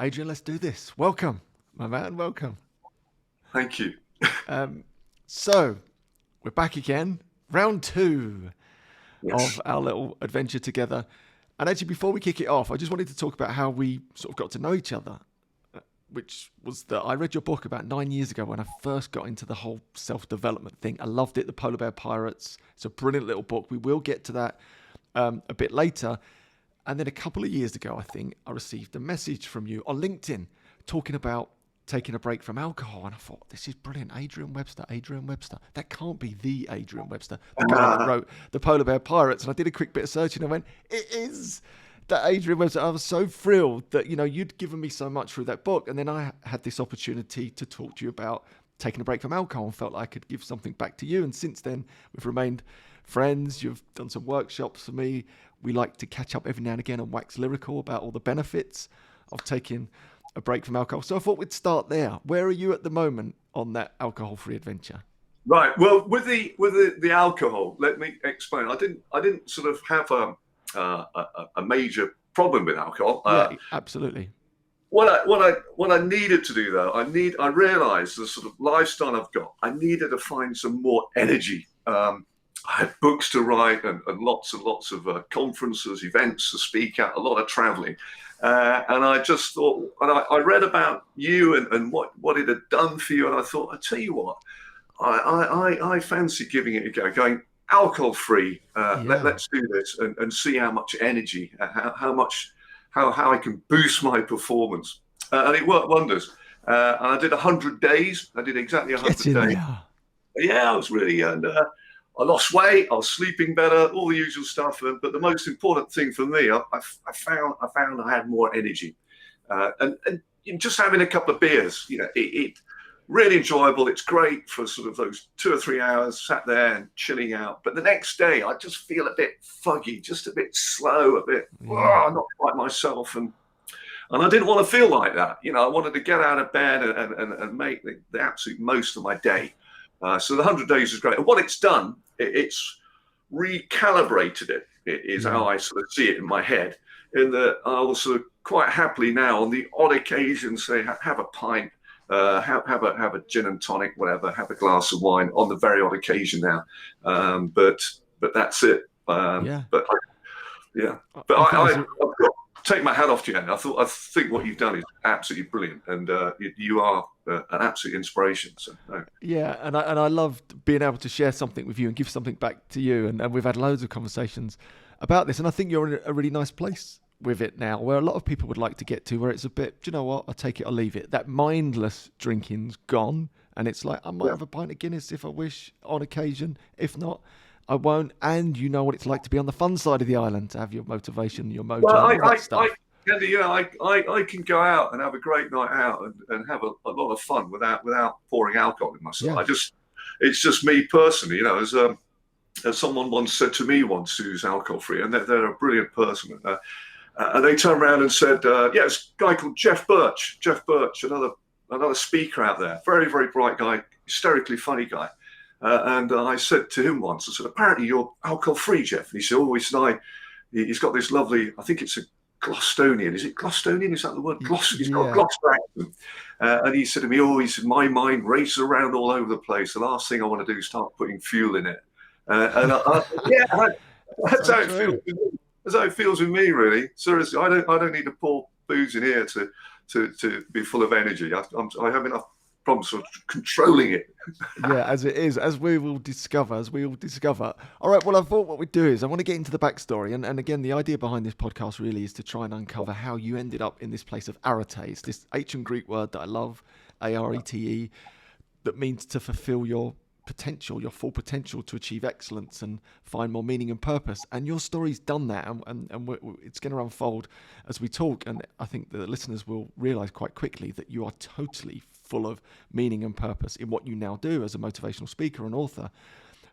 Adrian, let's do this. Welcome, my man, welcome. Thank you. So, we're back again, round 2 Yes. of our little adventure together. And actually, before we kick it off, I just wanted to talk about how we sort of got to know each other, which was that I read your book about 9 years ago when I first got into the whole self-development thing. I loved it, The Polar Bear Pirates. It's a brilliant little book. We will get to that a bit later. And then a couple of years ago, I think, I received a message from you on LinkedIn talking about taking a break from alcohol. And I thought, this is brilliant. Adrian Webster. That can't be the Adrian Webster, the guy that wrote The Polar Bear Pirates. And I did a quick bit of searching and I went, it is that Adrian Webster. I was so thrilled that, you'd given me so much through that book. And then I had this opportunity to talk to you about taking a break from alcohol and felt like I could give something back to you. And since then, we've remained friends. You've done some workshops for me. We like to catch up every now and again and wax lyrical about all the benefits of taking a break from alcohol. So I thought we'd start there. Where are you at the moment on that alcohol-free adventure? Right. Well, with the alcohol, let me explain. I didn't sort of have a major problem with alcohol. Yeah, absolutely. What I needed to do though, I realised the sort of lifestyle I've got. I needed to find some more energy. I had books to write and lots of conferences, events to speak at, a lot of traveling. And I just thought, and I read about you and what it had done for you. And I thought, I tell you what, I fancy giving it a go, going alcohol free. Let's do this and see how much energy, how I can boost my performance. And it worked wonders. And I did 100 days. I did exactly 100 days. Yeah, I was really, and I lost weight. I was sleeping better, all the usual stuff. But the most important thing for me, I found I had more energy, and just having a couple of beers, it really enjoyable. It's great for sort of those 2 or 3 hours, sat there and chilling out. But the next day, I just feel a bit foggy, just a bit slow, a bit not quite myself, and I didn't want to feel like that. I wanted to get out of bed and make the absolute most of my day. So the 100 days is great. And what it's done, it's recalibrated it. It is how I sort of see it in my head. In that I will sort of quite happily now, on the odd occasion, say, have a pint, have a gin and tonic, whatever, have a glass of wine on the very odd occasion now. But that's it. But I've got take my hat off to you, Andy. I think what you've done is absolutely brilliant, and you are an absolute inspiration. So yeah, and I loved being able to share something with you and give something back to you, and we've had loads of conversations about this, and I think you're in a really nice place with it now, where a lot of people would like to get to, where it's a bit, do you know what, I'll take it or leave it. That mindless drinking's gone, and it's like, I might have a pint of Guinness if I wish on occasion. If not, I won't. And you know what it's like to be on the fun side of the island, to have your motivation, your mojo, all that stuff. Andy, I can go out and have a great night out and have a lot of fun without pouring alcohol in myself. Yeah. It's just me personally, as someone once said to me once, who's alcohol free, and they're a brilliant person. And they turned around and said, it's a guy called Jeff Birch, another speaker out there, very, very bright guy, hysterically funny guy. And I said to him once, I said, apparently you're alcohol free, Jeff. And he said, he's got this lovely, I think it's a Gloucestonian. Is it Gloucestonian? Is that the word? He's got a Gloucester accent. And he said to me, my mind races around all over the place. The last thing I want to do is start putting fuel in it. That's how it feels. That's how it feels with me, really. Seriously, I don't need to pour booze in here to be full of energy. I have enough problems for controlling it. Yeah, as it is, as we will discover. All right, well, I thought what we'd do is I want to get into the backstory. And again, the idea behind this podcast really is to try and uncover how you ended up in this place of Arete. It's this ancient Greek word that I love, Arete, that means to fulfill your potential, your full potential, to achieve excellence and find more meaning and purpose. And your story's done that, and it's going to unfold as we talk. And I think the listeners will realize quite quickly that you are totally full of meaning and purpose in what you now do as a motivational speaker and author.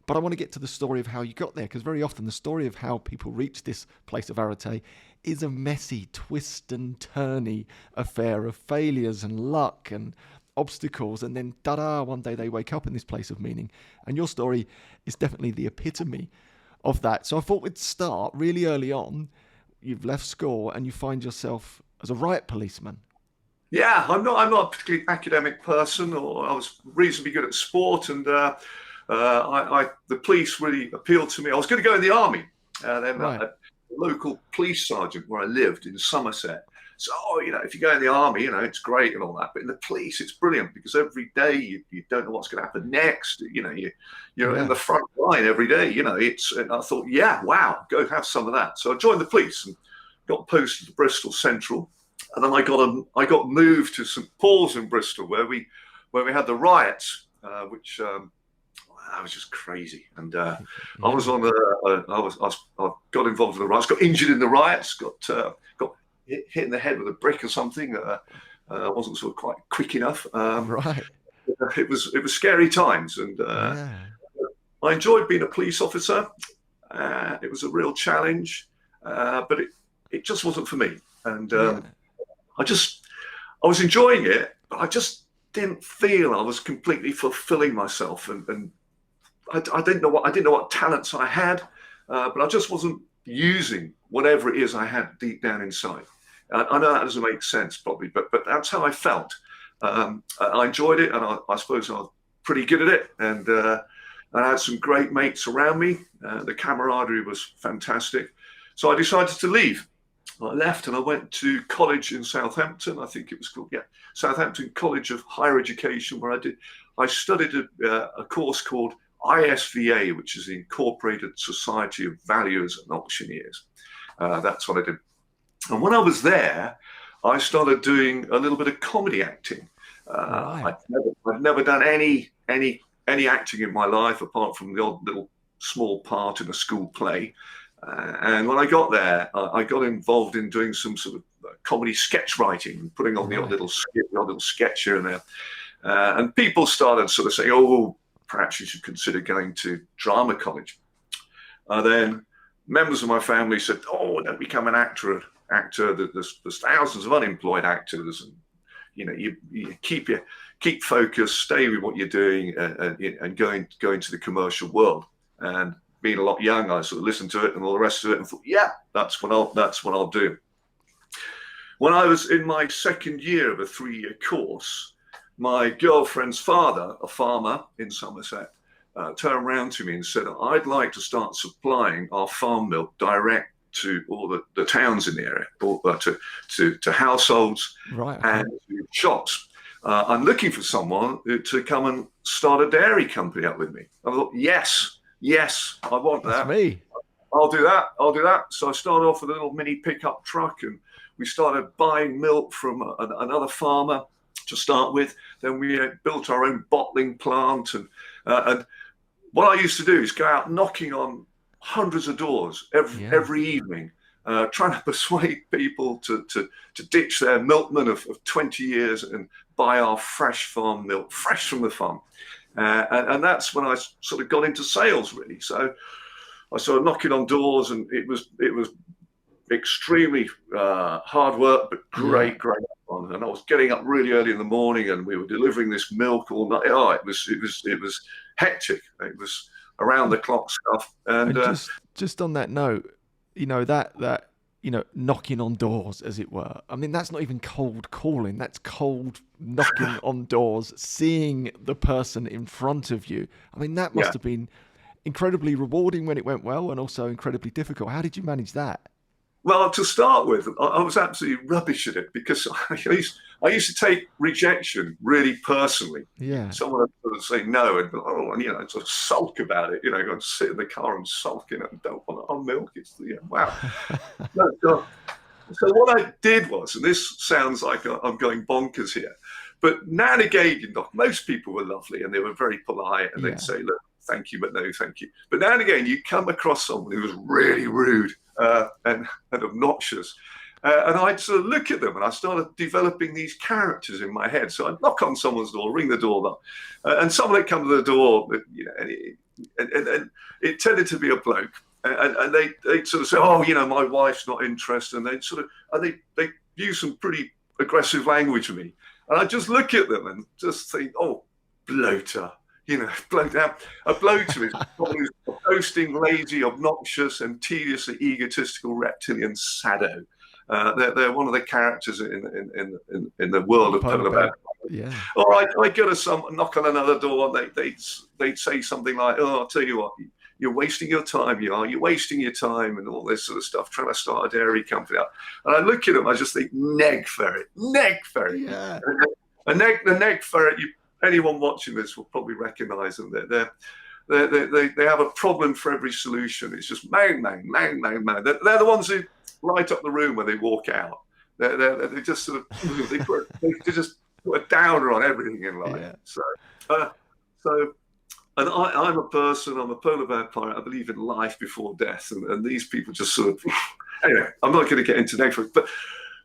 But I want to get to the story of how you got there, because very often the story of how people reach this place of Arete is a messy, twist and turny affair of failures and luck and obstacles, and then one day they wake up in this place of meaning. And your story is definitely the epitome of that. So I thought we'd start really early on. You've left school and you find yourself as a riot policeman. Yeah, I'm not a particularly academic person, or I was reasonably good at sport, and the police really appealed to me. I was going to go in the army, and then Right. a local police sergeant where I lived in Somerset. So, if you go in the army, it's great and all that, but in the police, it's brilliant because every day you don't know what's going to happen next. You're in Yeah. the front line every day. And I thought, yeah, wow, go have some of that. So I joined the police and got posted to Bristol Central, and then I got moved to St Paul's in Bristol, where we had the riots, which that was just crazy. And I was Yeah. on I got involved in the riots, got injured in the riots, got hit in the head with a brick or something. I wasn't sort of quite quick enough. Right. It was scary times, and Yeah. I enjoyed being a police officer. It was a real challenge, but it just wasn't for me. And Yeah. I was enjoying it, but I just didn't feel I was completely fulfilling myself, and I didn't know what talents I had, but I just wasn't using whatever it is I had deep down inside. I know that doesn't make sense probably, but that's how I felt. I enjoyed it, and I suppose I was pretty good at it, and I had some great mates around me. The camaraderie was fantastic, so I decided to leave. I left and I went to college in Southampton. I think it was called, yeah, Southampton College of Higher Education, where I studied a course called ISVA, which is the Incorporated Society of Valuers and Auctioneers. That's what I did. And when I was there, I started doing a little bit of comedy acting. Right. I'd never done any acting in my life apart from the odd little small part in a school play. And when I got there, I got involved in doing some sort of comedy sketch writing, putting on the odd little sketch here and there. And people started sort of saying, "Oh, perhaps you should consider going to drama college." Then members of my family said, "Oh, don't become an actor. There's thousands of unemployed actors, and you keep focused, stay with what you're doing, and go into the commercial world." And being a lot young, I sort of listened to it and all the rest of it, and thought, "Yeah, that's what I'll do." When I was in my second year of a 3-year course, my girlfriend's father, a farmer in Somerset, turned around to me and said, "I'd like to start supplying our farm milk direct to all the towns in the area, or to households Right. Okay. and to shops. I'm looking for someone to come and start a dairy company up with me." I thought, yes, I want That's that. me. I'll do that. So I started off with a little mini pickup truck, and we started buying milk from another farmer to start with. Then we built our own bottling plant, and what I used to do is go out knocking on hundreds of doors every evening, trying to persuade people to ditch their milkman of 20 years and buy our fresh farm milk, fresh from the farm. And that's when I sort of got into sales, really. So I started knocking on doors, and it was extremely hard work, but great fun. And I was getting up really early in the morning, and we were delivering this milk all night. Oh, it was hectic. It was around the clock stuff. And just on that note, that knocking on doors, as it were. I mean, that's not even cold calling. That's cold knocking on doors, seeing the person in front of you. I mean, that must have been incredibly rewarding when it went well, and also incredibly difficult. How did you manage that? Well, to start with, I was absolutely rubbish at it because I used to take rejection really personally. Yeah. Someone would say no, and sort of sulk about it. Go and sit in the car and sulk, and don't want our milk. It's wow. No, God. So what I did was, and this sounds like I'm going bonkers here, but now and again, most people were lovely and they were very polite, and they'd say, "Look, thank you, but no thank you." But now and again, you come across someone who was really rude and obnoxious. And I'd sort of look at them, and I started developing these characters in my head. So I'd knock on someone's door, ring the doorbell, and someone would come to the door, and it tended to be a bloke. And they'd sort of say, "Oh, my wife's not interested," and they use some pretty aggressive language with me. And I just look at them and just think, "Oh, bloater." A bloater is someone who's boasting, lazy, obnoxious, and tediously egotistical reptilian sado. They're one of the characters in the world of polar bear. Yeah. Or I go to knock on another door, and they'd say something like, "Oh, I'll tell you what, you're wasting your time. You're wasting your time," and all this sort of stuff, trying to start a dairy company up. And I look at them, I just think, Neg Ferret. Yeah. And the Neg Ferret, anyone watching this will probably recognise them. They have a problem for every solution. It's just mang. They're the ones who light up the room when they walk out. They just sort of they just put a downer on everything in life. Yeah. So, and I'm a person. I'm a polar bear pirate. I believe in life before death, and these people just sort of. Anyway, I'm not going to get into Netflix,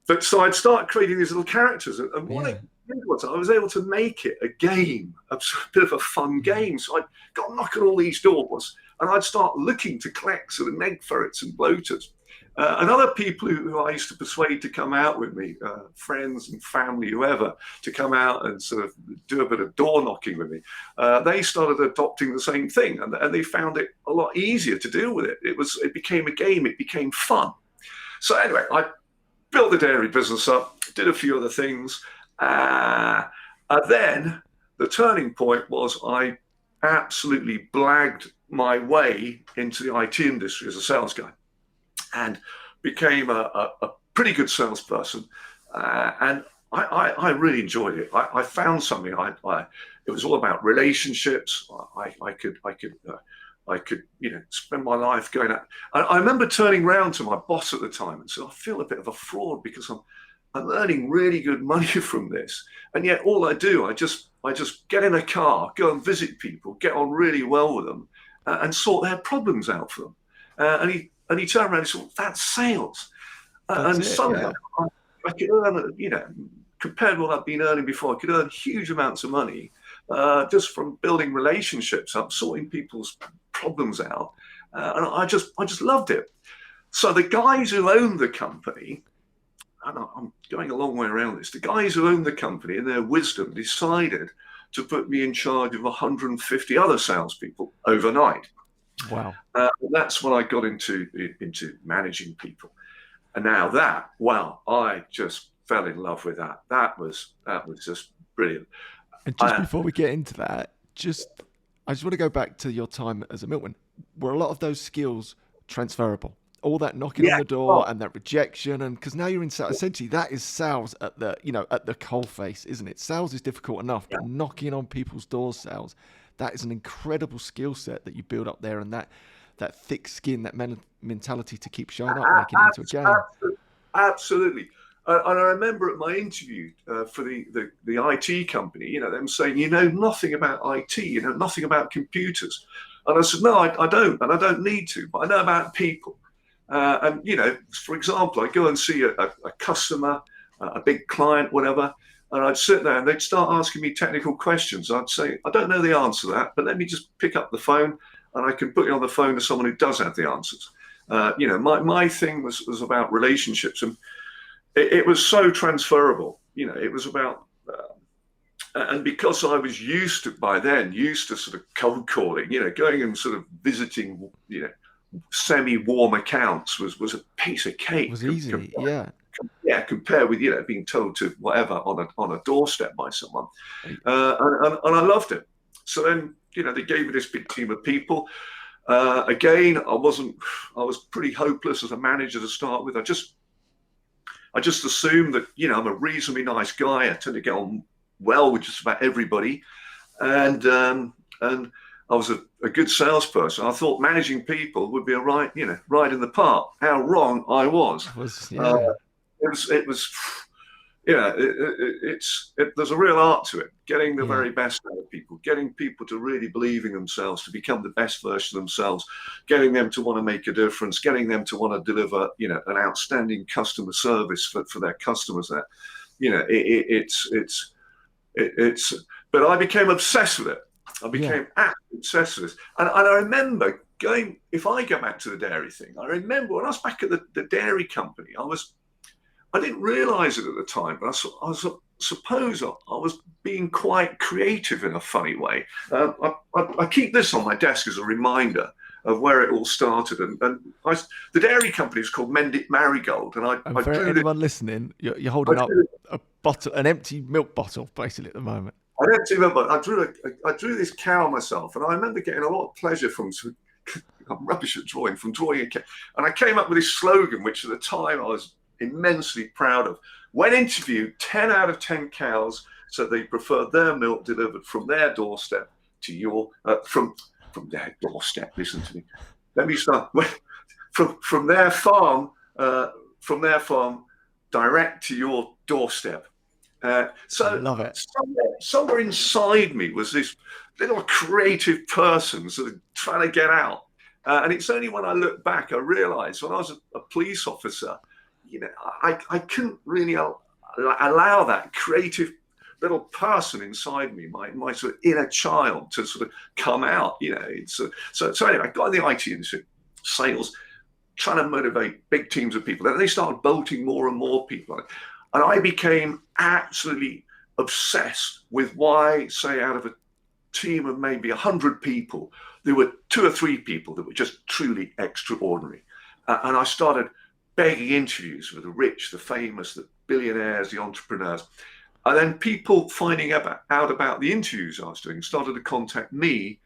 but so I'd start creating these little characters, and what I did was I was able to make it a game, a bit of a fun game. So I'd go knock on all these doors, and I'd start looking to collect sort of Neg Ferrets and Bloaters. And other people who I used to persuade to come out with me, friends and family, whoever, to come out and sort of do a bit of door knocking with me, they started adopting the same thing, and they found it a lot easier to deal with it. It became a game. It became fun. So anyway, I built the dairy business up, did a few other things. And then the turning point was I absolutely blagged my way into the IT industry as a sales guy, and became a pretty good salesperson. And I really enjoyed it. I found something. It was all about relationships. I could spend my life going out. I remember turning around to my boss at the time and said, I feel a bit of a fraud because I'm earning really good money from this, and yet all I do, I just get in a car, go and visit people, get on really well with them, and sort their problems out for them. And he turned around and said, "That's sales." And somehow I could earn, compared to what I'd been earning before, I could earn huge amounts of money just from building relationships up, sorting people's problems out, and I just loved it. So the guys who owned the company. And I'm going a long way around this. The guys who owned the company, in their wisdom, decided to put me in charge of 150 other salespeople overnight. Wow. That's when I got into managing people. And now I just fell in love with that. That was just brilliant. And just before we get into that, I just want to go back to your time as a milkman. Were a lot of those skills transferable? All that knocking on the door and that rejection, and because now you're in sales, essentially that is sales at the coalface, isn't it? Sales is difficult enough, but knocking on people's doors, that is an incredible skill set that you build up there, and that thick skin, that mentality to keep showing up, making it into a game. Absolutely. And I remember at my interview for the IT company, them saying, nothing about IT, nothing about computers. And I said, no, I don't, and I don't need to, but I know about people. And for example, I go and see a customer, a big client, whatever, and I'd sit there and they'd start asking me technical questions. I'd say, I don't know the answer to that, but let me just pick up the phone and I can put you on the phone to someone who does have the answers. My thing was about relationships, and it was so transferable. It was about, and because I was used to sort of cold calling, going and sort of visiting, semi-warm accounts was a piece of cake. It was easy, compared with being told to whatever on a doorstep by someone, and I loved it. So then they gave me this big team of people. Again, I was pretty hopeless as a manager to start with. I just assumed that I'm a reasonably nice guy. I tend to get on well with just about everybody, and I was a good salesperson. I thought managing people would be a right in the park. How wrong I was. There's a real art to it. Getting the very best out of people, getting people to really believe in themselves, to become the best version of themselves, getting them to want to make a difference, getting them to want to deliver, an outstanding customer service for their customers. There, But I became obsessed with it. I became absolutely obsessed with this. And I remember if I go back to the dairy thing, I remember when I was back at the dairy company, I didn't realize it at the time, but I suppose I was being quite creative in a funny way. I keep this on my desk as a reminder. where it all started. The dairy company was called Marigold, and And I for drew anyone listening, you're I holding up drew, a bottle, an empty milk bottle, basically at the moment. I don't remember. I drew this cow myself, and I remember getting a lot of pleasure from. I'm rubbish at drawing, from drawing a cow, and I came up with this slogan, which at the time I was immensely proud of. When interviewed, 10 out of 10 cows said they preferred their milk delivered from their doorstep to your from their doorstep. Listen to me. Let me start. From their farm, direct to your doorstep. So Love it. somewhere inside me was this little creative person sort of trying to get out. And it's only when I look back, I realized when I was a police officer, I couldn't really allow that creative little person inside me, my sort of inner child, to sort of come out. So anyway, I got in the IT industry, sales, trying to motivate big teams of people. Then they started bolting more and more people. And I became absolutely obsessed with why, say, out of a team of maybe 100 people, there were 2 or 3 people that were just truly extraordinary. And I started begging interviews with the rich, the famous, the billionaires, the entrepreneurs. And then people finding out about the interviews I was doing started to contact me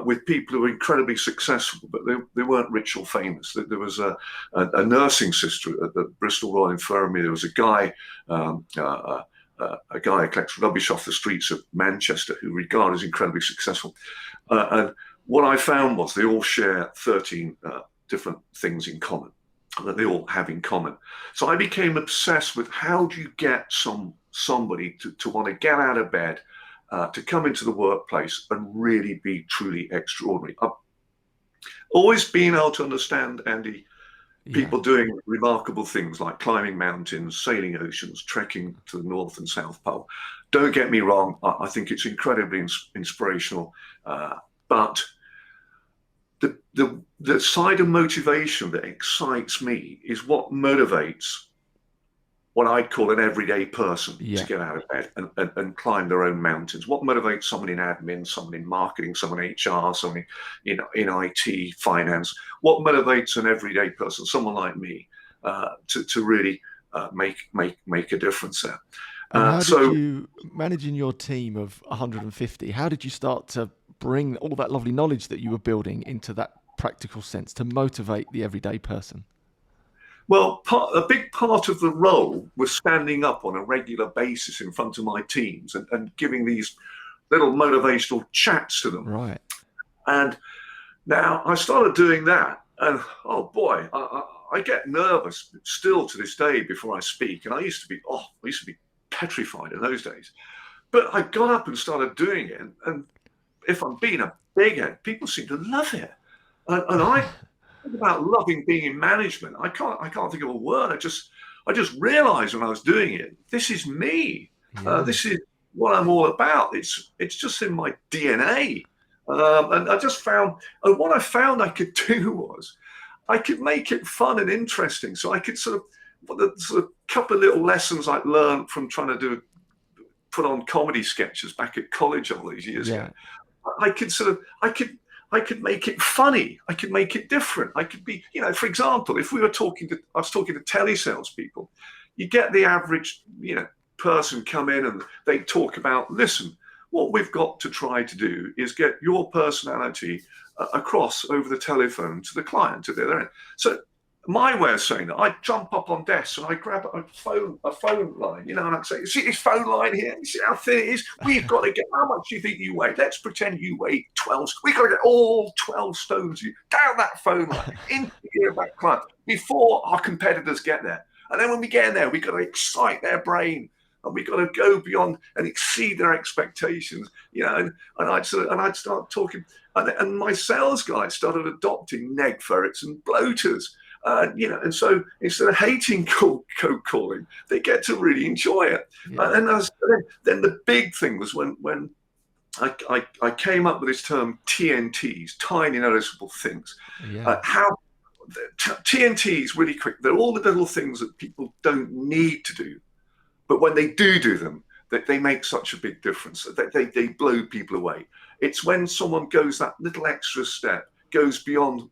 with people who were incredibly successful, but they weren't rich or famous. There was a nursing sister at the Bristol Royal Infirmary. There was a guy who collects rubbish off the streets of Manchester who regarded as incredibly successful. And what I found was they all share 13 different things in common, that they all have in common. So I became obsessed with how do you get somebody to want to get out of bed, to come into the workplace and really be truly extraordinary. I've always been able to understand, Andy, people doing remarkable things like climbing mountains, sailing oceans, trekking to the North and South Pole. Don't get me wrong, I think it's incredibly inspirational, but the side of motivation that excites me is what motivates what I'd call an everyday person to get out of bed and climb their own mountains. What motivates someone in admin, someone in marketing, someone in HR, someone in IT, finance? What motivates an everyday person, someone like me, to really make a difference there? And how did you, managing your team of 150, how did you start to bring all that lovely knowledge that you were building into that practical sense to motivate the everyday person? Well, a big part of the role was standing up on a regular basis in front of my teams and giving these little motivational chats to them. Right. And now I started doing that, and oh boy, I get nervous still to this day before I speak. And I used to be petrified in those days. But I got up and started doing it, and if I'm being a big head, people seem to love it. And I think about loving being in management. I can't think of a word. I just realized when I was doing it, this is me. This is what I'm all about. It's just in my DNA. And I just found, and what I found I could do was I could make it fun and interesting. So I could sort of couple of little lessons I learned from trying to put on comedy sketches back at college all these years ago. I could make it funny. I could make it different. I could be, for example, if I was talking to telesales people, you get the average, person come in and they talk about, listen, what we've got to try to do is get your personality across over the telephone to the client at the other end. So my way of saying that, I jump up on desks and I grab a phone line, and I'd say, see this phone line here? You see how thin it is? We've got to get, how much do you think you weigh? Let's pretend you weigh 12. We've got to get all 12 stones down that phone line into the ear of that client before our competitors get there. And then when we get in there, we've got to excite their brain. And we've got to go beyond and exceed their expectations, and I'd start talking, and my sales guys started adopting Neg Ferrets and Bloaters, and so instead of hating cold calling, they get to really enjoy it. And then the big thing was when I came up with this term TNTs, tiny noticeable things. How TNTs, really quick, they're all the little things that people don't need to do. But when they do them, they make such a big difference. They blow people away. It's when someone goes that little extra step goes beyond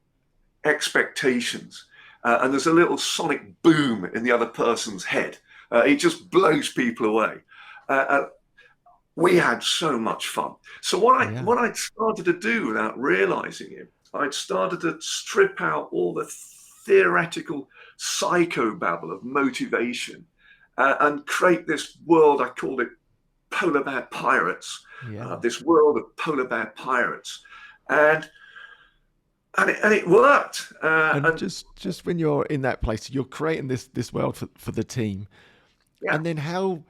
expectations. And there's a little sonic boom in the other person's head. It just blows people away. We had so much fun. So what I started to do without realizing it, I'd started to strip out all the theoretical psychobabble of motivation and create this world. I called it polar bear pirates. This world of polar bear pirates, and it worked. And just when you're in that place, you're creating this world for the team, and then how.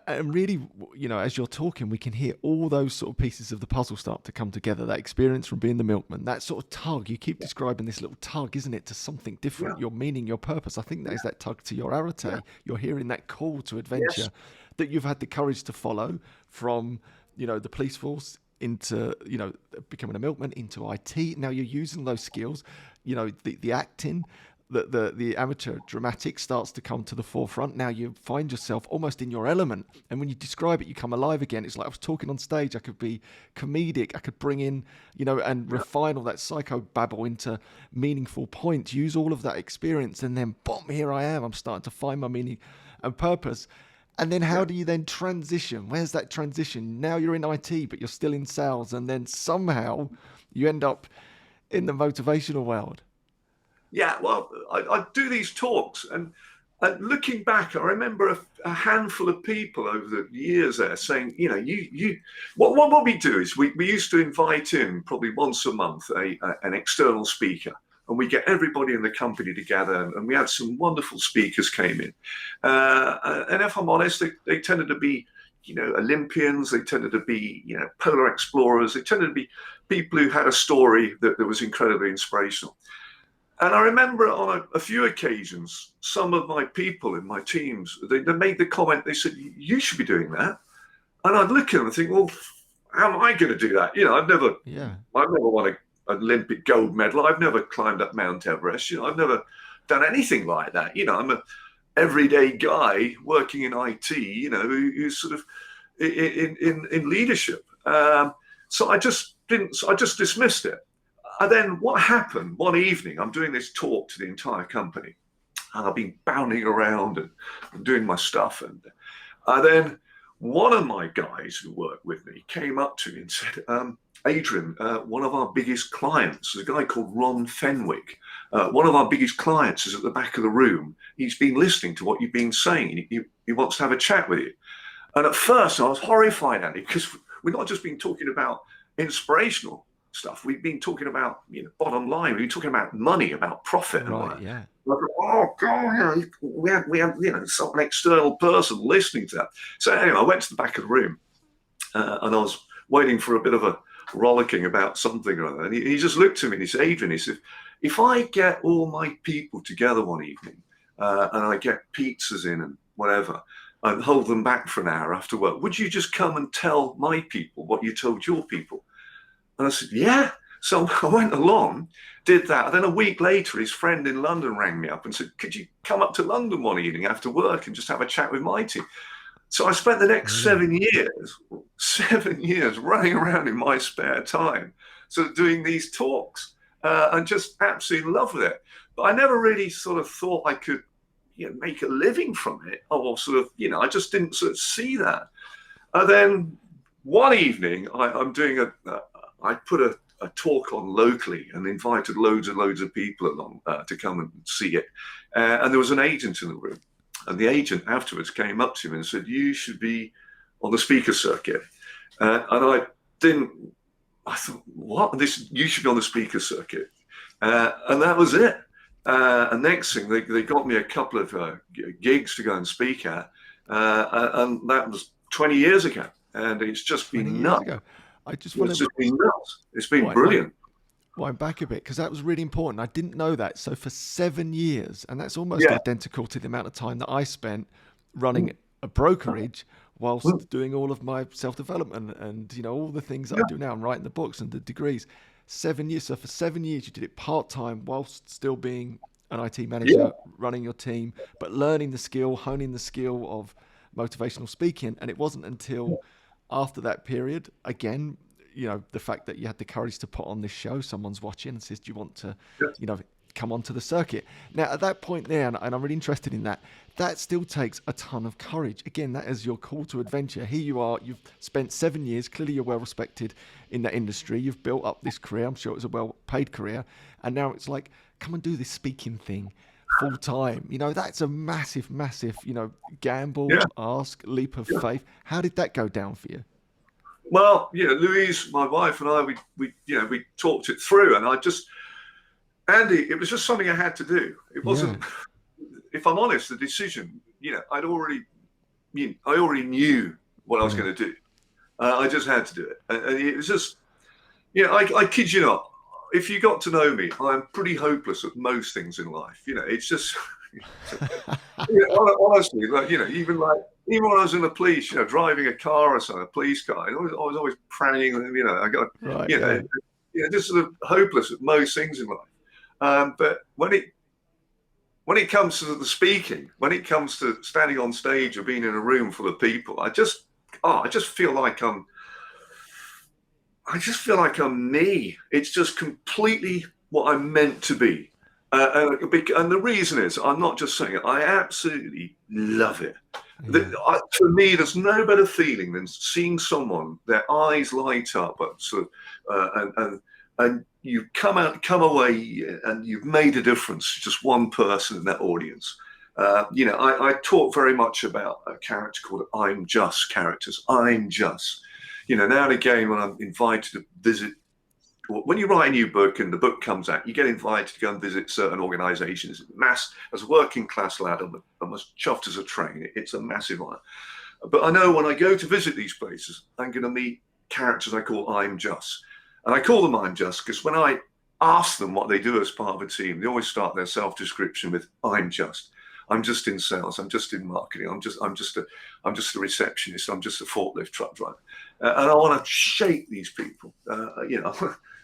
And really, you know, as you're talking, we can hear all those sort of pieces of the puzzle start to come together. That experience from being the milkman, that sort of tug. You keep describing this little tug, isn't it, to something different, your meaning, your purpose. I think that is that tug to your Arete. You're hearing that call to adventure that you've had the courage to follow from, you know, the police force into, you know, becoming a milkman, into IT. Now you're using those skills, you know, the acting, the amateur dramatic starts to come to the forefront. Now you find yourself almost in your element, and when you describe it, you come alive again. It's like I was talking on stage. I could be comedic. I could bring in, you know, and refine all that psycho babble into meaningful points. Use all of that experience, and then boom, here I am. I'm starting to find my meaning and purpose. And then how do you then transition? Where's that transition? Now you're in IT, but you're still in sales, and then somehow you end up in the motivational world. Yeah, well, I do these talks, and looking back, I remember a handful of people over the years there saying, you know, what we do is we used to invite in probably once a month an external speaker, and we get everybody in the company together, and we had some wonderful speakers came in. And if I'm honest, they tended to be, you know, Olympians, they tended to be, you know, polar explorers, they tended to be people who had a story that was incredibly inspirational. And I remember on a few occasions, some of my people in my teams, they made the comment, they said, you should be doing that. And I'd look at them and think, well, how am I going to do that? You know, I've never won an Olympic gold medal. I've never climbed up Mount Everest. You know, I've never done anything like that. You know, I'm an everyday guy working in IT, you know, who's sort of in leadership. So I just dismissed it. And then what happened one evening, I'm doing this talk to the entire company, and I've been bounding around and doing my stuff. And then one of my guys who worked with me came up to me and said, Adrian, one of our biggest clients is a guy called Ron Fenwick. One of our biggest clients is at the back of the room. He's been listening to what you've been saying. He wants to have a chat with you. And at first I was horrified at it, because we've not just been talking about inspirational stuff. We've been talking about, you know, bottom line. We've been talking about money, about profit, and all that. Yeah. Like, oh God, we have, you know, some external person listening to that. So anyway, I went to the back of the room, and I was waiting for a bit of a rollicking about something or other. And he just looked at me and he said, Adrian, he said, if I get all my people together one evening, and I get pizzas in and whatever, and hold them back for an hour after work, would you just come and tell my people what you told your people? And I said, yeah. So I went along, did that. And then a week later, his friend in London rang me up and said, could you come up to London one evening after work and just have a chat with my team? So I spent the next 7 years running around in my spare time, sort of doing these talks, and just absolutely in love with it. But I never really sort of thought I could, you know, make a living from it, or sort of, you know, I just didn't sort of see that. And then one evening, I'm doing I put a talk on locally and invited loads of people along to come and see it. And there was an agent in the room. And the agent afterwards came up to me and said, you should be on the speaker circuit. And I thought, what? You should be on the speaker circuit. And that was it. And next thing, they got me a couple of gigs to go and speak at. And that was 20 years ago. And it's just been nuts. It's been brilliant. Wind back a bit, because that was really important. I didn't know that. So for 7 years, and that's almost identical to the amount of time that I spent running a brokerage whilst doing all of my self-development and, you know, all the things that I do now. I'm writing the books and the degrees. 7 years. So for 7 years, you did it part-time whilst still being an IT manager, running your team, but learning the skill, honing the skill of motivational speaking. And it wasn't until after that period, again, the fact that you had the courage to put on this show, someone's watching and says, do you want to, Yes. come onto the circuit? Now, at that point there, and I'm really interested in that still takes a ton of courage. Again, that is your call to adventure. Here you are, you've spent 7 years, clearly you're well respected in that industry. You've built up this career. I'm sure it was a well-paid career. And now it's like, come and do this speaking thing full time. That's a massive, massive, gamble, Yeah. ask, leap of faith. How did that go down for you? Well, Louise, my wife, and I, we talked it through, and Andy, it was just something I had to do. It wasn't, if I'm honest, the decision, I already knew what I was going to do. I just had to do it. And it was just, I kid you not, if you got to know me, I'm pretty hopeless at most things in life. It's just, honestly, even when I was in the police, driving a car or something, a police car, I was always praying, I got, just sort of hopeless at most things in life. But when it comes to the speaking, when it comes to standing on stage or being in a room full of people, I just feel like I'm me. It's just completely what I'm meant to be. And the reason is, I'm not just saying it, I absolutely love it. For me, there's no better feeling than seeing someone, their eyes light up, and you come away and you've made a difference to just one person in that audience. I talk very much about a character called I'm Just characters. I'm Just. Now and again, when I'm invited to visit, when you write a new book and the book comes out, you get invited to go and visit certain organizations. As a working class lad, I'm as chuffed as a train. It's a massive honor. But I know when I go to visit these places, I'm going to meet characters I call I'm Just. And I call them I'm Just because when I ask them what they do as part of a team, they always start their self-description with I'm Just. I'm just in sales. I'm just in marketing. I'm just a receptionist. I'm just a forklift truck driver. And I want to shake these people.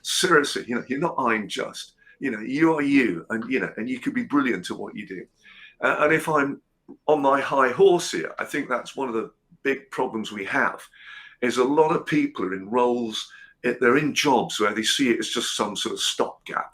Seriously, you're not I'm Just. You are you, and and you could be brilliant at what you do. And if I'm on my high horse here, I think that's one of the big problems we have. Is a lot of people are in roles, they're in jobs where they see it as just some sort of stopgap.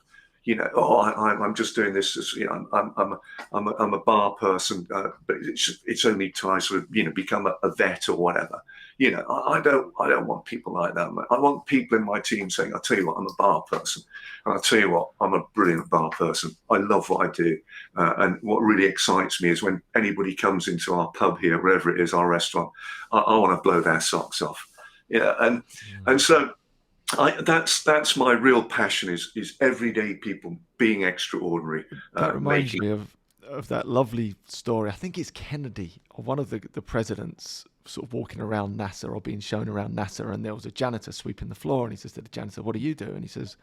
I'm just doing this. I'm a bar person, but it's only till I sort of become a vet or whatever. I don't want people like that. I want people in my team saying, "I'll tell you what, I'm a bar person, and I'll tell you what, I'm a brilliant bar person. I love what I do, and what really excites me is when anybody comes into our pub here, wherever it is, our restaurant, I want to blow their socks off." And so. That's my real passion is everyday people being extraordinary. That reminds me of that lovely story. I think it's Kennedy or one of the presidents sort of walking around NASA or being shown around NASA, and there was a janitor sweeping the floor, and he says to the janitor, "What do you do?" And he says,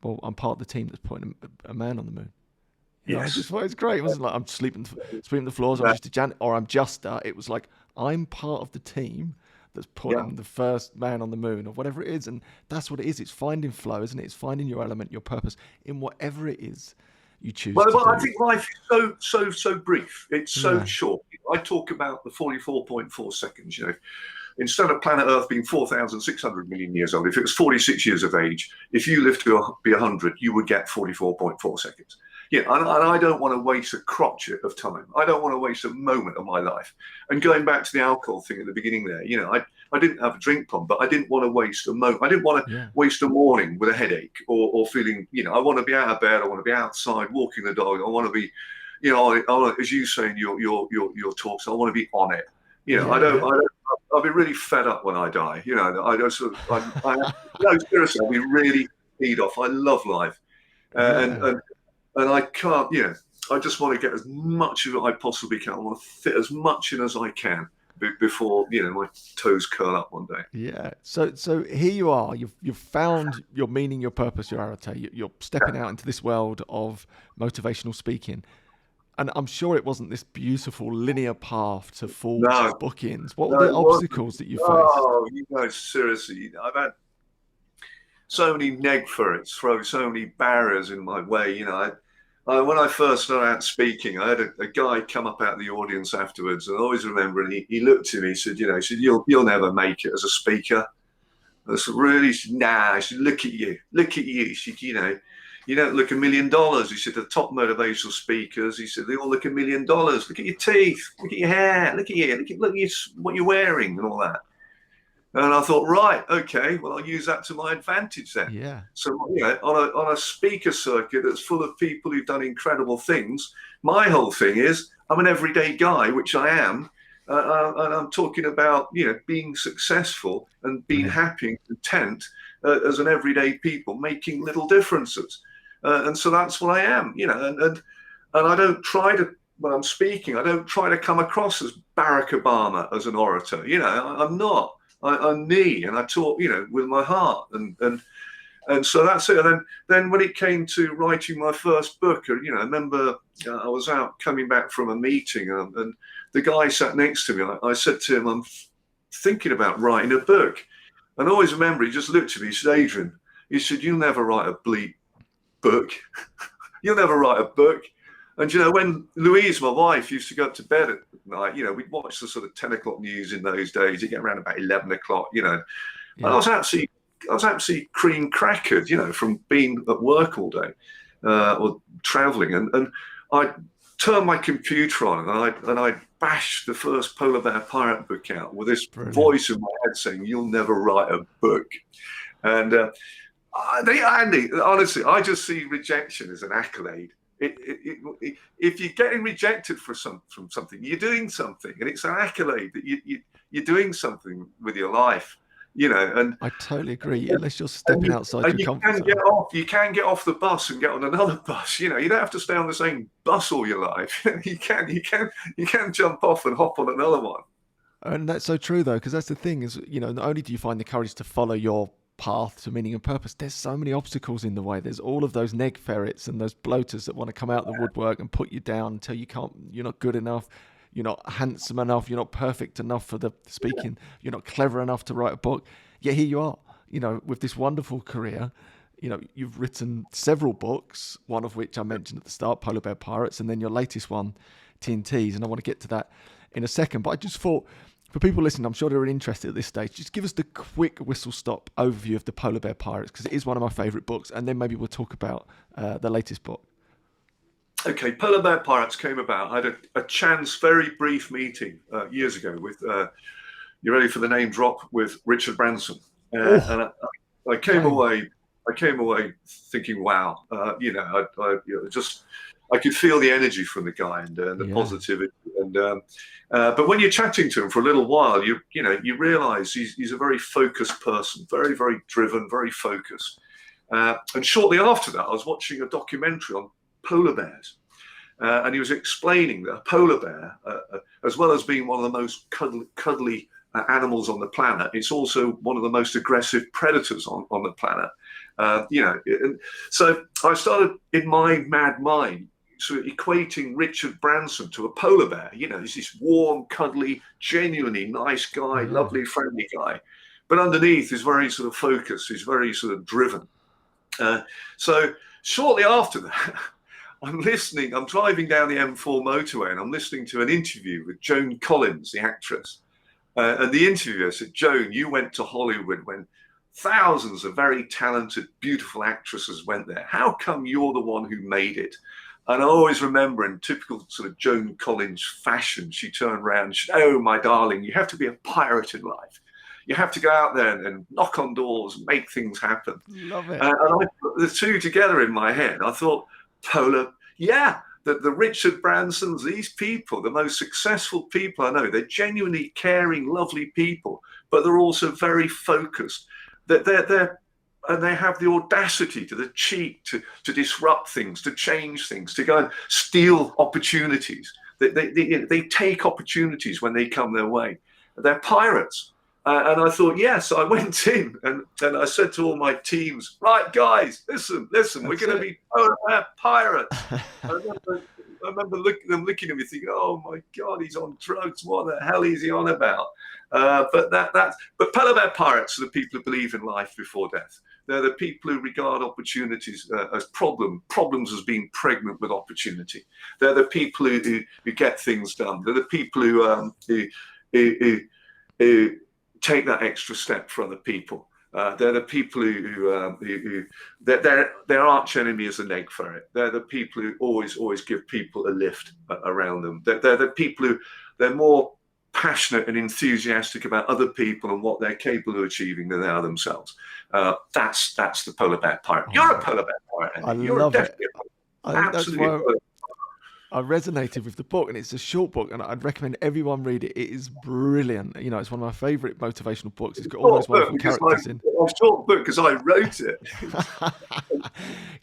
"Well, I'm part of the team that's putting a man on the moon." I just thought it's great. It wasn't like I'm sweeping the floors, I'm just a janitor, or I'm just it was like I'm part of the team that's putting the first man on the moon or whatever it is. And that's what it is. It's finding flow, isn't it? It's finding your element, your purpose in whatever it is you choose to do. I think life is so brief. It's so short. I talk about the 44.4 seconds, Instead of planet Earth being 4,600 million years old, if it was 46 years of age, if you lived to be 100, you would get 44.4 seconds. And I don't want to waste a crotchet of time. I don't want to waste a moment of my life. And going back to the alcohol thing at the beginning there, I didn't have a drink problem, but I didn't want to waste a moment. I didn't want to waste a morning with a headache or feeling, I want to be out of bed. I want to be outside walking the dog. I want to be, I want, as you say in your talks, I want to be on it. I'll be really fed up when I die. No, seriously, I'll be really peed off. I love life. And I can't, I just want to get as much of it I possibly can. I want to fit as much in as I can before, my toes curl up one day. Yeah. So here you are. You've found your meaning, your purpose, your Arete. You're stepping out into this world of motivational speaking. And I'm sure it wasn't this beautiful linear path to full bookings. What were the obstacles that you faced? Oh, seriously, I've had so many Neg Ferrets throw so many barriers in my way. When I first started out speaking, I had a guy come up out of the audience afterwards, and I always remember, and he looked at me, he said, you'll never make it as a speaker. I said, really? She said, nah. She said, look at you. Look at you. She said, you don't look $1 million. He said, the top motivational speakers, he said, they all look $1 million. Look at your teeth. Look at your hair. Look at you. Look at what you're wearing and all that. And I thought, right, okay, well, I'll use that to my advantage then. Yeah. So, on a speaker circuit that's full of people who've done incredible things, my whole thing is I'm an everyday guy, which I am. And I'm talking about, being successful and being happy and content as an everyday people, making little differences. And so that's what I am, and I don't try to, when I'm speaking, I don't try to come across as Barack Obama as an orator. I'm not. I'm me, and I talk, with my heart, and so that's it. And then when it came to writing my first book, I remember I was out coming back from a meeting, and the guy sat next to me. I said to him, I'm thinking about writing a book. And I always remember, he just looked at me, he said, Adrian, he said, you'll never write a bleep book. You'll never write a book. And, when Louise, my wife, used to go up to bed at night, we'd watch the sort of 10 o'clock news in those days. It'd get around about 11 o'clock, And I was absolutely cream crackered, from being at work all day or traveling. And I turned my computer on and I bashed the first Polar Bear Pirate book out with this voice in my head saying, you'll never write a book. And Andy, honestly, I just see rejection as an accolade. If you're getting rejected from something, you're doing something, and it's an accolade that you're doing something with your life, And I totally agree. Unless you're stepping outside your comfort zone. You can get off the bus and get on another bus. You don't have to stay on the same bus all your life. You can jump off and hop on another one. And that's so true, though, because that's the thing is, not only do you find the courage to follow your path to meaning and purpose, there's so many obstacles in the way. There's all of those Neg Ferrets and those bloaters that want to come out the woodwork and put you down and tell you you're not good enough, you're not handsome enough, you're not perfect enough for the speaking, you're not clever enough to write a book. Yet here you are, with this wonderful career. You've written several books, one of which I mentioned at the start, Polar Bear Pirates, and then your latest one, TNTs, and I want to get to that in a second. But I just thought, for people listening, I'm sure they're interested at this stage, just give us the quick whistle-stop overview of the Polar Bear Pirates, because it is one of my favourite books, and then maybe we'll talk about the latest book. Okay, Polar Bear Pirates came about. I had a chance, very brief meeting years ago with, you ready for the name drop, with Richard Branson. And I came away thinking, wow, I could feel the energy from the guy and the positivity. And but when you're chatting to him for a little while, you realise he's a very focused person, very, very driven, very focused. And shortly after that, I was watching a documentary on polar bears. And he was explaining that a polar bear, as well as being one of the most cuddly animals on the planet, it's also one of the most aggressive predators on the planet. And so I started, in my mad mind, sort of equating Richard Branson to a polar bear. He's this warm, cuddly, genuinely nice guy, lovely, friendly guy. But underneath, he's very sort of focused. He's very sort of driven. So shortly after that, I'm driving down the M4 motorway, and I'm listening to an interview with Joan Collins, the actress. And the interviewer said, Joan, you went to Hollywood when thousands of very talented, beautiful actresses went there. How come you're the one who made it? And I always remember, in typical sort of Joan Collins fashion, she turned around and she said, oh, my darling, you have to be a pirate in life. You have to go out there and knock on doors and make things happen. Love it. And I put the two together in my head. I thought, the Richard Bransons, these people, the most successful people I know, they're genuinely caring, lovely people, but they're also very focused. And they have the audacity, the cheek to disrupt things, to change things, to go and steal opportunities. They take opportunities when they come their way. They're pirates. And I thought, yes, I went in and I said to all my teams, right, guys, listen, we're going to be pirates. I remember them looking at me thinking, oh my God, he's on drugs. What the hell is he on about? But Polar Bear Pirates are the people who believe in life before death. They're the people who regard opportunities as problems as being pregnant with opportunity. They're the people who get things done. They're the people who take that extra step for other people. They're the people who their arch enemy is the Neg Ferret. They're the people who always give people a lift around them. They're the people who they're more passionate and enthusiastic about other people and what they're capable of achieving than they are themselves. That's the polar bear pirate. You're a polar bear pirate, Andy. I love it. I think that's why I resonated with the book, and it's a short book, and I'd recommend everyone read it. It is brilliant. You know, it's one of my favourite motivational books. It's got all those wonderful characters in. A short book because I wrote it.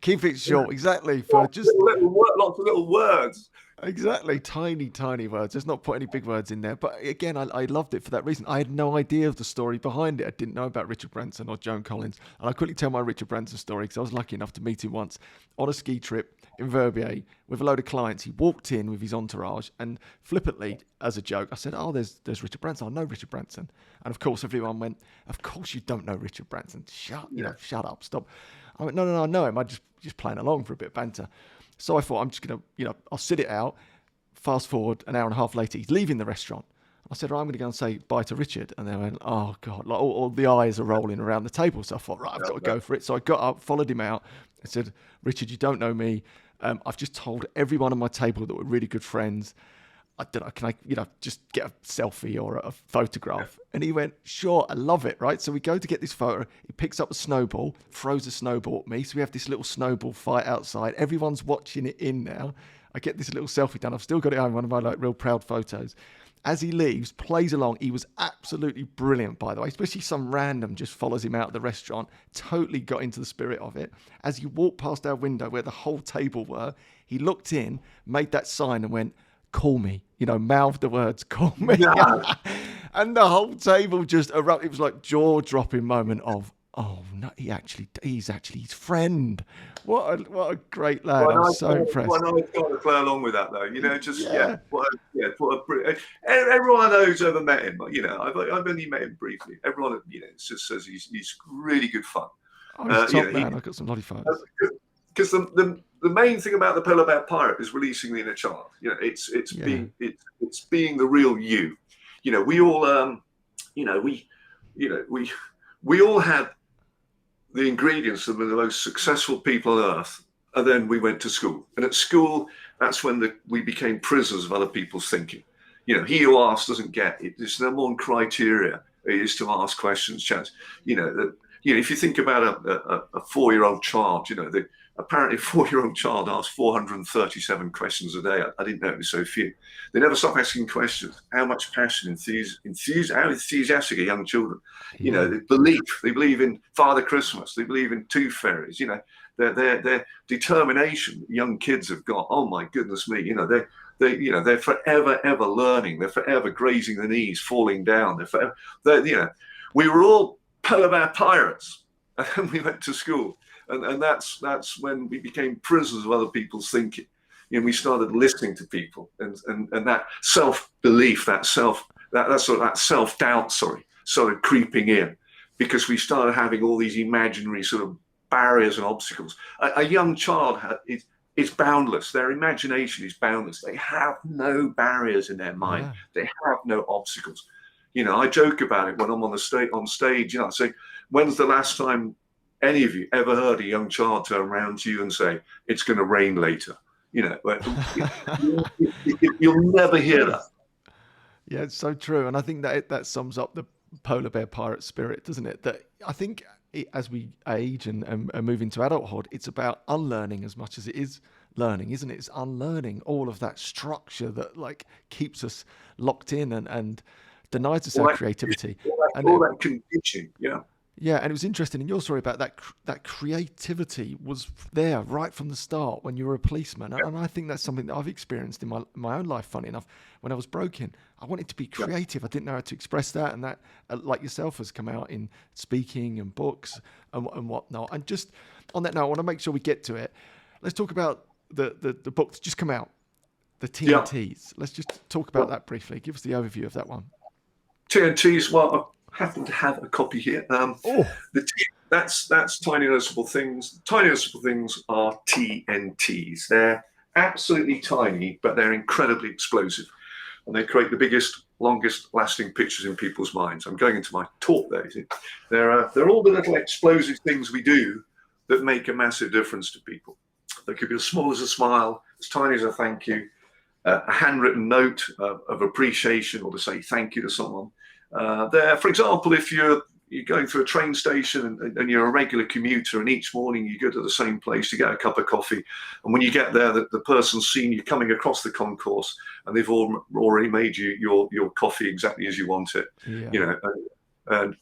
Keep it short, exactly. For lots of little words. Exactly, tiny words. Let's not put any big words in there. But again, I loved it for that reason. I had no idea of the story behind it. I didn't know about Richard Branson or Joan Collins. And I quickly tell my Richard Branson story because I was lucky enough to meet him once on a ski trip in Verbier with a load of clients. He walked in with his entourage and flippantly, as a joke, I said, "Oh, there's Richard Branson. I know Richard Branson." And of course, everyone went, "Of course you don't know Richard Branson. Shut up, stop." I went, "No, I know him. I just playing along for a bit of banter." So I thought, I'm just going to, I'll sit it out. Fast forward an hour and a half later, he's leaving the restaurant. I said, right, I'm going to go and say bye to Richard. And they went, oh, God, like all the eyes are rolling around the table. So I thought, right, I've got to go for it. So I got up, followed him out. I said, Richard, you don't know me. I've just told everyone on my table that we're really good friends. I don't know, can I, just get a selfie or a photograph? And he went, sure, I love it, right? So we go to get this photo. He picks up a snowball, throws a snowball at me. So we have this little snowball fight outside. Everyone's watching it in now. I get this little selfie done. I've still got it on one of my real proud photos. As he leaves, plays along. He was absolutely brilliant, by the way, especially some random just follows him out of the restaurant. Totally got into the spirit of it. As he walked past our window where the whole table were, he looked in, made that sign and went, call me, mouthed the words, call me. Yeah. And the whole table just erupted. It was like jaw-dropping moment of, oh no, he's actually his friend. What a great lad. I'm so impressed. Well, I got to play along with that though, everyone I know who's ever met him, I've only met him briefly. Everyone, just says he's really good fun. Oh, he's top man. I've got some bloody photos. Because the main thing about the polar bear pirate is releasing the inner child. It's being the real you. We all we all had the ingredients of the most successful people on earth, and then we went to school. And at school, that's when we became prisoners of other people's thinking. He who asks doesn't get it. There's no more criteria. It is to ask questions, chance. If you think about a 4-year-old child, apparently a 4-year-old child asks 437 questions a day. I didn't know it was so few. They never stop asking questions. How much passion, how enthusiastic are young children? They believe in Father Christmas. They believe in tooth fairies. Their determination young kids have got. Oh my goodness me! They're forever ever learning. They're forever grazing their knees, falling down. We were all polar bear pirates, and then we went to school. And that's when we became prisoners of other people's thinking. We started listening to people, and that self-belief, that self-doubt, started creeping in, because we started having all these imaginary sort of barriers and obstacles. A young child is boundless. Their imagination is boundless. They have no barriers in their mind. Yeah. They have no obstacles. I joke about it when I'm on stage. I say, when's the last time any of you ever heard a young child turn around to you and say, it's going to rain later? You'll never hear that. Yeah, it's so true. And I think that sums up the polar bear pirate spirit, doesn't it? That I think as we age and move into adulthood, it's about unlearning as much as it is learning, isn't it? It's unlearning all of that structure that keeps us locked in and denies us our creativity. All that conditioning, yeah. Yeah, and it was interesting in your story about that creativity was there right from the start when you were a policeman. And I think that's something that I've experienced in my own life, funny enough. When I was broken, I wanted to be creative. I didn't know how to express that. And that, like yourself, has come out in speaking and books and whatnot. And just on that note, I want to make sure we get to it. Let's talk about the book that's just come out, the TNTs. Let's just talk about that briefly. Give us the overview of that one. TNTs, well, happen to have a copy here. That's Tiny Noticeable Things. Tiny Noticeable Things are TNTs. They're absolutely tiny, but they're incredibly explosive. and they create the biggest, longest lasting pictures in people's minds. I'm going into my talk there. You see. They're all the little explosive things we do that make a massive difference to people. They could be as small as a smile, as tiny as a thank you, a handwritten note of appreciation, or to say thank you to someone. For example, if you're going through a train station and you're a regular commuter, and each morning you go to the same place to get a cup of coffee, and when you get there, the person's seen you coming across the concourse, and they've already made you your coffee exactly as you want it. Yeah. And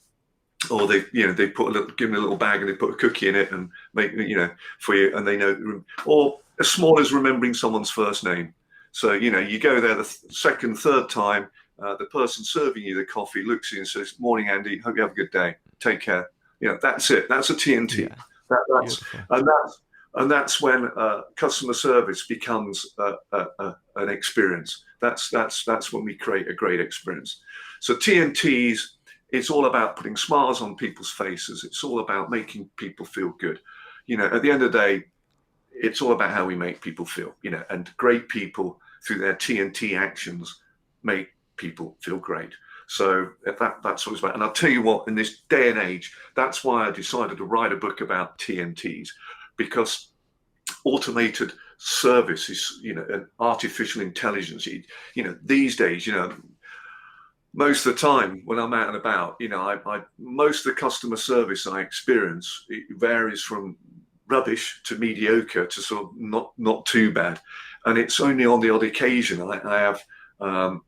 or they put give them a little bag and they put a cookie in it and make for you, and they know. Or as small as remembering someone's first name. So you go there the second, third time. The person serving you the coffee looks at you and says, "Morning, Andy. Hope you have a good day. Take care." That's it. That's a TNT. Yeah. That's when customer service becomes an experience. That's when we create a great experience. So TNTs, it's all about putting smiles on people's faces. It's all about making people feel good. At the end of the day, it's all about how we make people feel. And great people through their TNT actions make people feel great. So that's what it's about. And I'll tell you what, in this day and age, that's why I decided to write a book about TNTs, because automated service is, and artificial intelligence, these days, most of the time when I'm out and about, most of the customer service I experience, it varies from rubbish to mediocre to sort of not too bad. And it's only on the odd occasion I have a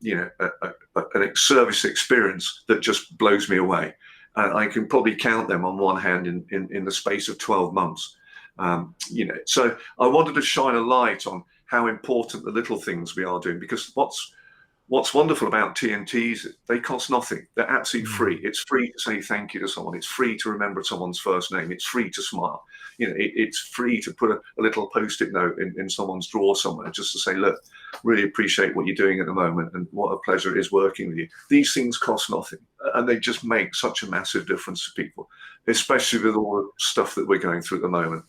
service experience that just blows me away. I can probably count them on one hand in the space of 12 months. So I wanted to shine a light on how important the little things we are doing, because what's wonderful about TNTs, they cost nothing. They're absolutely free. It's free to say thank you to someone. It's free to remember someone's first name. It's free to smile. It's free to put a little post-it note in someone's drawer somewhere, just to say, look, really appreciate what you're doing at the moment, and what a pleasure it is working with you. These things cost nothing, and they just make such a massive difference to people, especially with all the stuff that we're going through at the moment.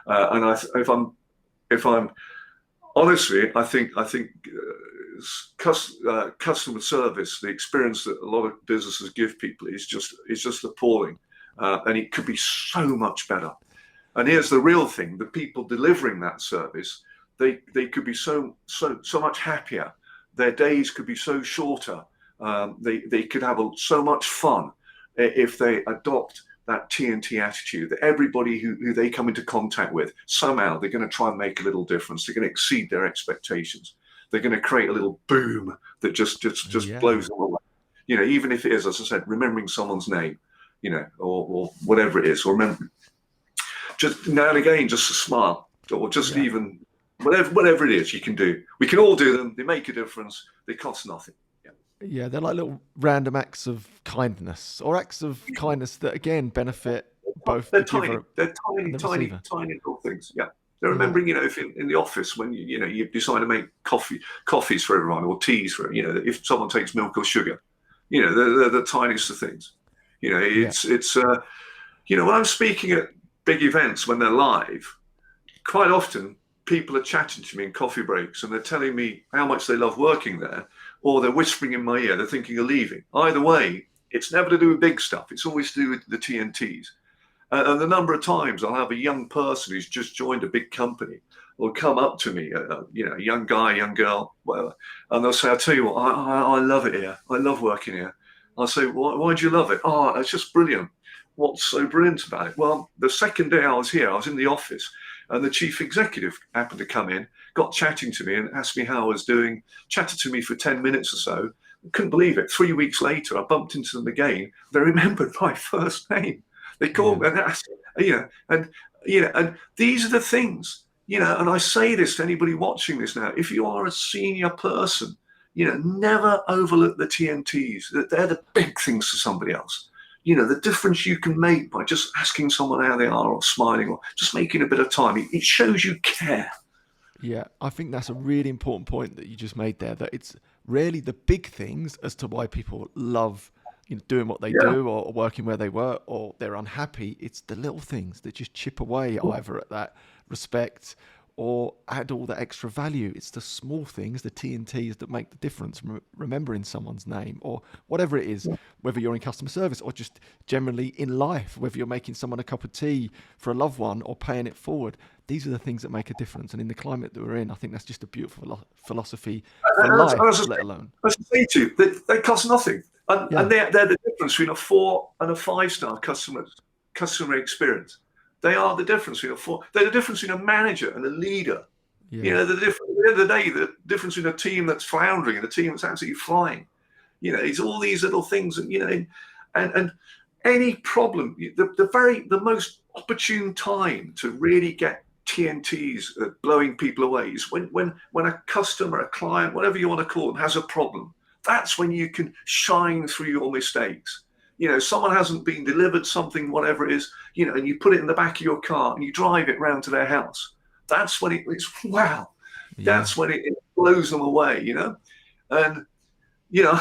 If I'm honestly, I think customer service, the experience that a lot of businesses give people is just appalling, and it could be so much better. And here's the real thing: the people delivering that service, they could be so much happier. Their days could be so shorter. They could have so much fun if they adopt that TNT attitude, that everybody who they come into contact with, somehow they're going to try and make a little difference. They're going to exceed their expectations. They're going to create a little boom that just blows them away. Even if it is, as I said, remembering someone's name, or whatever it is, or remember, just now and again, just a smile, or just even whatever it is you can do. We can all do them. They make a difference. They cost nothing. Yeah, they're like little random acts of kindness, or acts of kindness that again benefit both the giver. They're tiny little things. Yeah. They're remembering, if in the office when you decide to make coffees for everyone, or teas for, if someone takes milk or sugar, they're the tiniest of things. It's when I'm speaking at big events when they're live, quite often people are chatting to me in coffee breaks and they're telling me how much they love working there, or they're whispering in my ear, they're thinking of leaving. Either way, it's never to do with big stuff. It's always to do with the TNTs. And the number of times I'll have a young person who's just joined a big company will come up to me, a young guy, young girl, whatever, and they'll say, "I'll tell you what, I love it here. I love working here." I'll say, "Why do you love it?" "Oh, it's just brilliant." "What's so brilliant about it?" "Well, the second day I was here, I was in the office, and the chief executive happened to come in, got chatting to me and asked me how I was doing, chatted to me for 10 minutes or so. Couldn't believe it. 3 weeks later, I bumped into them again. They remembered my first name. They called me and asked, and these are the things, and I say this to anybody watching this now: if you are a senior person, never overlook the TNTs. They're the big things to somebody else. The difference you can make by just asking someone how they are, or smiling, or just making a bit of time. It shows you care. Yeah, I think that's a really important point that you just made there, that it's really the big things as to why people love doing what they do, or working where they work, or they're unhappy. It's the little things that just chip away either at that respect or add all that extra value. It's the small things, the T&Ts, that make the difference. Remembering someone's name or whatever it is, whether you're in customer service or just generally in life, whether you're making someone a cup of tea for a loved one or paying it forward. These are the things that make a difference. And in the climate that we're in, I think that's just a beautiful philosophy for life, let alone. As I say to you, they cost nothing. And they're the difference between a 4 and a 5-star customer experience. They are the difference between they're the difference between a manager and a leader. Yeah. You know, at the end of the day, the difference between a team that's floundering and a team that's absolutely flying. You know, it's all these little things, and you know, and any problem, the most opportune time to really get TNTs blowing people away is when a customer, a client, whatever you want to call them, has a problem. That's when you can shine through your mistakes. You know, someone hasn't been delivered something, whatever it is, you know, and you put it in the back of your car and you drive it round to their house. That's when it's wow. Yeah. That's when it blows them away, you know. And, you know,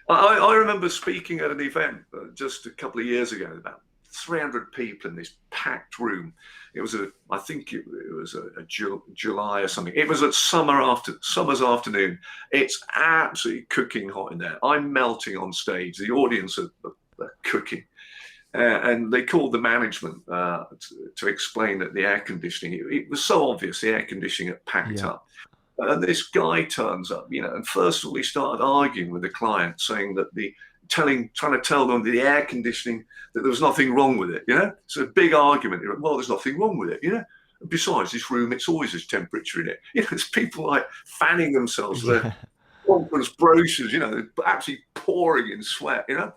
I remember speaking at an event just a couple of years ago, about 300 people in this packed room. It was I think it was a July or something. It was at summer's afternoon. It's absolutely cooking hot in there. I'm melting on stage. The audience are cooking. And they called the management to explain that the air conditioning, it was so obvious the air conditioning had packed up. And this guy turns up, you know, and first of all, he started arguing with the client, saying that trying to tell them the air conditioning, that there was nothing wrong with it, you know? It's a big argument. Well, there's nothing wrong with it, you know? And besides, this room, it's always this temperature in it. You know, it's people like fanning themselves, their conference brochures, you know, actually pouring in sweat, you know?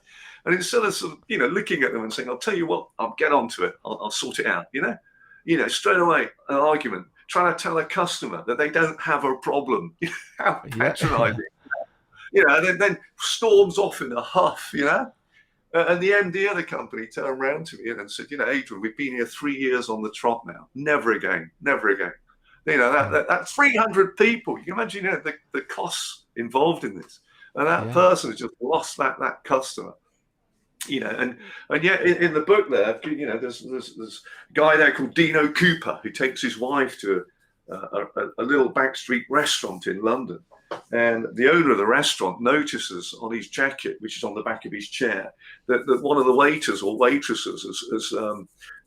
And instead of sort of, you know, looking at them and saying, I'll tell you what, I'll get onto it, I'll sort it out, you know? You know, straight away, an argument, trying to tell a customer that they don't have a problem. How patronizing. You know, and then storms off in a huff, you know? And the MD of the company turned around to me and said, you know, Adrian, we've been here 3 years on the trot now. Never again, never again. You know, that 300 people, you can imagine, you know, the costs involved in this. And that person has just lost that customer. You know, and yet in the book there, you know, there's a guy there called Dino Cooper who takes his wife to a little backstreet restaurant in London, and the owner of the restaurant notices on his jacket, which is on the back of his chair, that one of the waiters or waitresses has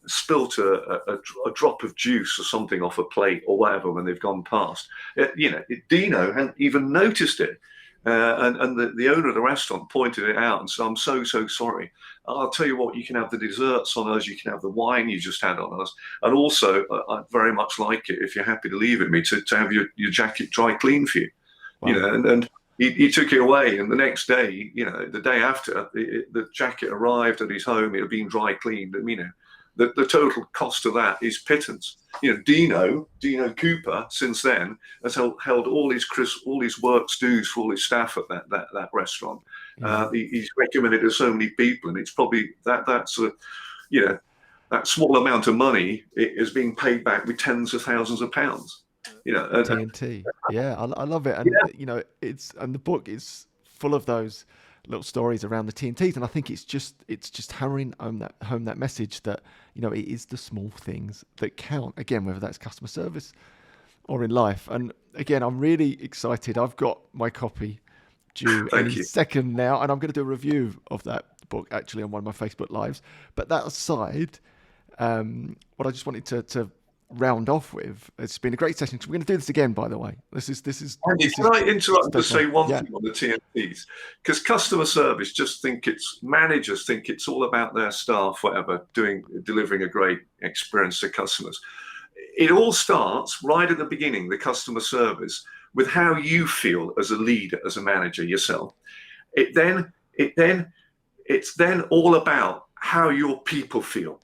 spilt a drop of juice or something off a plate or whatever when they've gone past. You know, Dino hadn't even noticed it. And the owner of the restaurant pointed it out and said, I'm so sorry. I'll tell you what, you can have the desserts on us, you can have the wine you just had on us. And also, I'd very much like it, if you're happy to leave it me, to have your jacket dry clean for you. Wow. You know, and he took it away. And the next day, you know, the day after, the jacket arrived at his home, it had been dry cleaned. And, you know, the total cost of that is pittance. You know, Dino Cooper, since then, has held all his work dues for all his staff at that restaurant. He's recommended to so many people, and it's probably that's you know, that small amount of money is being paid back with tens of thousands of pounds. You know, TNT. Yeah, I love it, and you know, and the book is full of those little stories around the TNTs, and I think it's just hammering home that message that, you know, it is the small things that count. Again, whether that's customer service or in life. And again, I'm really excited. I've got my copy due any second now, and I'm going to do a review of that book actually on one of my Facebook lives. But that aside, what I just wanted to round off with, it's been a great session. We're going to do this again, by the way. Andy, can I interrupt to say one thing on the TNTs? Because customer service managers think it's all about their staff, whatever, delivering a great experience to customers. It all starts right at the beginning, the customer service, with how you feel as a leader, as a manager yourself. It's then all about how your people feel.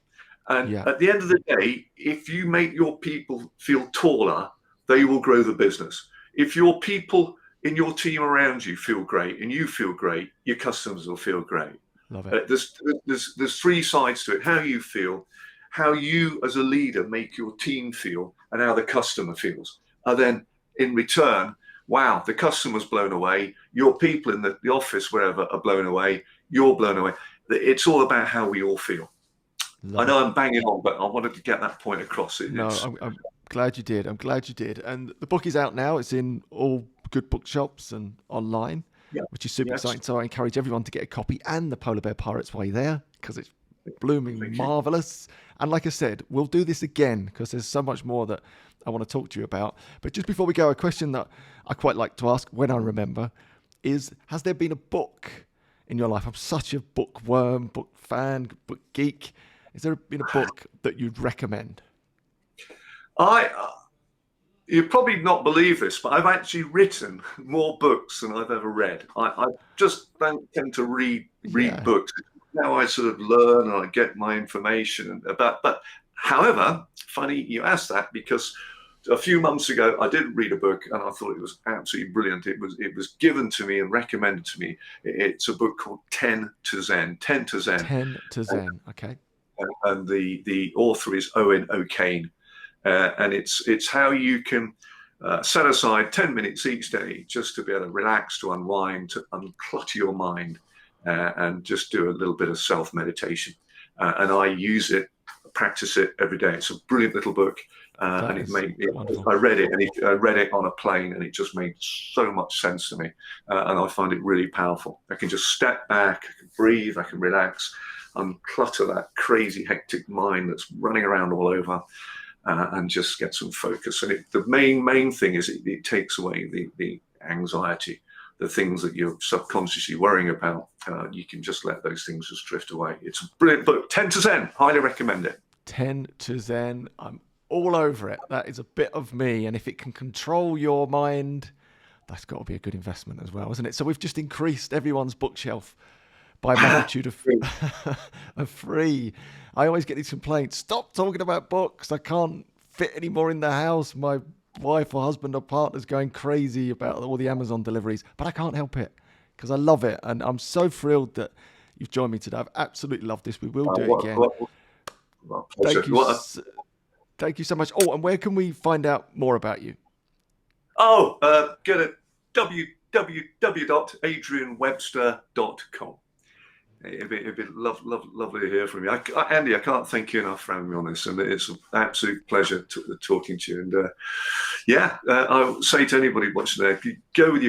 And at the end of the day, if you make your people feel taller, they will grow the business. If your people in your team around you feel great and you feel great, your customers will feel great. Love it. There's three sides to it: how you feel, how you as a leader make your team feel, and how the customer feels. And then in return, wow, the customer's blown away. Your people in the office, wherever, are blown away. You're blown away. It's all about how we all feel. I know I'm banging on, but I wanted to get that point across. glad you did. I'm glad you did. And the book is out now. It's in all good bookshops and online, Yeah. which is super Yes. exciting. So I encourage everyone to get a copy, and the Polar Bear Pirates while you're there, because it's blooming Thank you. marvelous. And like I said, we'll do this again because there's so much more that I want to talk to you about. But just before we go, a question that I quite like to ask when I remember is, has there been a book in your life? I'm such a bookworm, book fan, book geek. Has there been a book that you'd recommend? You'd probably not believe this, but I've actually written more books than I've ever read. I just don't tend to read books. Now I sort of learn and I get my information about. But however, funny you asked that, because a few months ago I did read a book and I thought it was absolutely brilliant. It was given to me and recommended to me. It's a book called 10 to Zen. 10 to Zen. 10 to Zen. Okay. And the author is Owen O'Kane. And it's how you can set aside 10 minutes each day just to be able to relax, to unwind, to unclutter your mind, and just do a little bit of self-meditation. And I use it, practice it every day. It's a brilliant little book. And it made me, I read it, and I read it on a plane, and it just made so much sense to me. And I find it really powerful. I can just step back, I can breathe, I can relax, unclutter that crazy, hectic mind that's running around all over. And just get some focus. And the main thing is it takes away the anxiety, the things that you're subconsciously worrying about. You can just let those things just drift away. It's a brilliant book. 10 to Zen. Highly recommend it. 10 to Zen. I'm all over it. That is a bit of me. And if it can control your mind, that's got to be a good investment as well, isn't it? So we've just increased everyone's bookshelf by a magnitude of three. I always get these complaints. Stop talking about books. I can't fit any more in the house. My wife or husband or partner's going crazy about all the Amazon deliveries, but I can't help it because I love it. And I'm so thrilled that you've joined me today. I've absolutely loved this. We will do it again. Thank you so much. Oh, and where can we find out more about you? Go to www.adrianwebster.com. It'd be lovely to hear from you. Andy, I can't thank you enough for having me on this, and it's an absolute pleasure talking to you. And I would say to anybody watching there, go with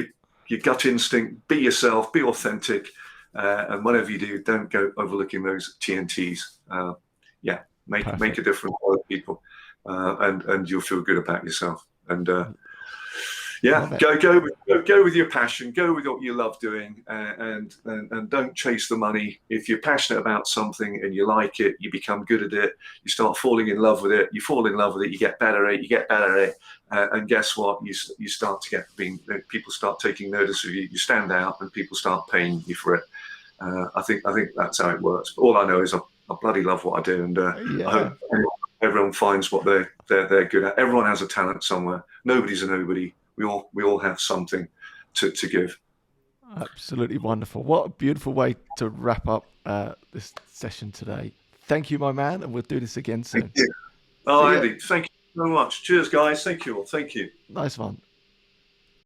your gut instinct, be yourself, be authentic, and whatever you do, don't go overlooking those TNTs. Make a difference to other people, and you'll feel good about yourself. And go with your passion, go with what you love doing, and don't chase the money. If you're passionate about something and you like it, you become good at it, you start falling in love with it, you fall in love with it, you get better at it, and guess what? You start to people start taking notice of you, you stand out, and people start paying you for it. I think that's how it works. But all I know is I bloody love what I do, and I hope everyone finds what they're good at. Everyone has a talent somewhere. Nobody's a nobody. We all have something to give. Absolutely wonderful. What a beautiful way to wrap up this session today. Thank you, my man, and we'll do this again soon. Thank you. Oh, Andy, thank you so much. Cheers, guys. Thank you all. Thank you. Nice one.